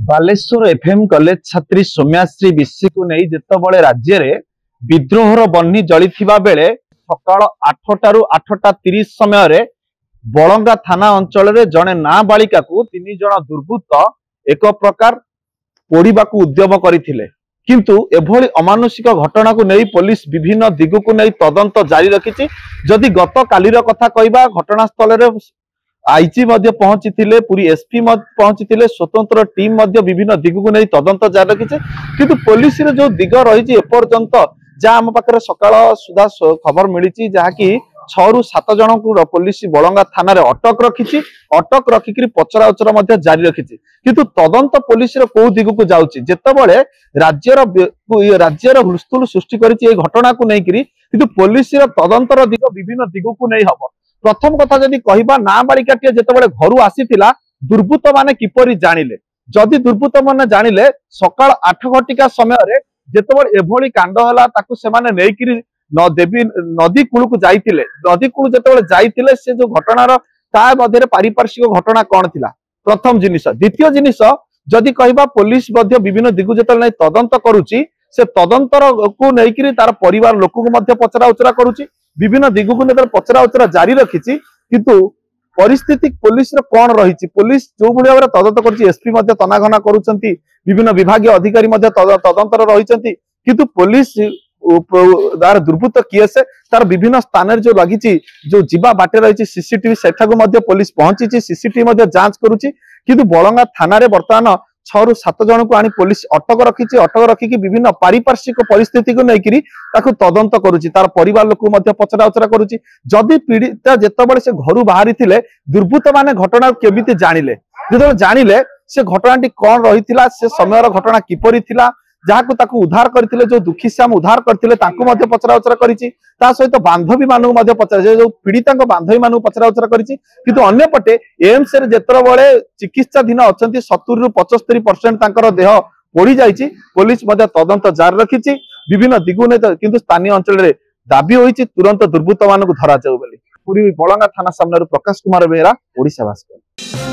Baleshwar FM college छात्री सौम्याश्री विशी को नहीं जितेबाला राज्य में विद्रोहर बन्ही जली बेले सकाल 8टारू 8:30 समय बलंगा थाना अंचल जड़े नाबालिका को 3 जन दुर्बृत्त एक प्रकार पोड़ा उद्यम करथिले किंतु एभली अमानुषिक घटना को नहीं पुलिस विभिन्न दिग को नहीं तदंत जारी रखी। जदि गत कालीर कथा कहबा घटनास्थल आईजी पहुंची पूरी एसपी पहुंची स्वतंत्र टीम विभिन्न दिग को नहीं तदंत जारी रखी किंतु पुलिस जो दिग रही एपर्यंत जहाँ आम पाखे सकाल सुधा खबर मिली जहाँकि 6 ରୁ 7 जन को पुलिस बलंगा थाना रे अटक रखिक पचरा उचरा जारी रखी किंतु तदंत पुलिस कौ दिग को जाऊँगी जितेबाला राज्यर हुलस्थुल सृष्टि करी घटना को लेकिन किंतु पुलिस तदंतर दिग विभिन्न दिग को नहीं हम। प्रथम कथा जदि कहबा नाबालिका टे जितेबाला घर आसीथिला दुर्बृत्त माने किपरि जानिले जदि दुर्बृत्त माने जानिले सकाळ 8 घटिका समय जितेबाला एभली कांड हला ताकू सेमाने नेकिरि देवी नदी कूल को जाइतिले नदी कूल जितेबाला जाइतिले से जो घटनार ता मध्य पारिपार्श्विक घटना कौन थिला प्रथम जिनिस। द्वितीय जिनिस जदि कहबा पुलिस मध्य विभिन्न दिगु जितेबाला तदंत करूची से तदंतर को लेकिन तार परिवार लोक को पचरा उचरा करूची विभिन्न दिग को पचरा उचरा जारी रखी किंतु परिस्थिति पुलिस कौन रही पुलिस जो भाव में तदंत कर एसपी तनाघना करुँच विभिन्न विभाग अधिकारी तदंतर रही किंतु पुलिस तार दुर्बृत्त किए से तार विभिन्न स्थान जो लगी जो जीवा बाटे रही सीसीटीवी सेठाकू पुलिस पहुंची सीसीटीवी जांच करुच्ची किंतु बलंगा थाना रे वर्तमान 6 ରୁ 7 जन को आनी पुलिस अटक रखिकी विभिन्न पारिपार्श्विक परिस्थिति को लेकिन तदंत करुच्ची तार परिवार लोक पचरा उचरा करुच्ची जदि पीड़िता जितेबाला से घर बाहरी थिले दुर्बृत्त माने घटना केमिति जानिले जो जानिले से घटनाटी कौन रही से समय घटना किपरि थिला जहां ताकू उद्धार करथिले जो दुखी श्याम उद्धार करथिले तांको मध्ये पचरा उचरा करिछि ता सहित बांधवी मानू मध्ये पचरा जो पीड़िता बांधवी मानू पचरा उचरा करिछि किंतु अन्य पटे एम्स रे जेतबेले चिकित्साधीन अछंती 70 ରୁ 75% तांकर देह पोड़ी जाइछि पुलिस मध्ये तदंत जारी रखिछि विभिन्न दिगु ने किंतु स्थानीय अंचल रे दाबी होइछि तुरंत दुर्बृत्त मानू धरा जाऊ बोली। पूरी बलंगा थाना सामने प्रकाश कुमार बेहरा ओडिशा भास्कर।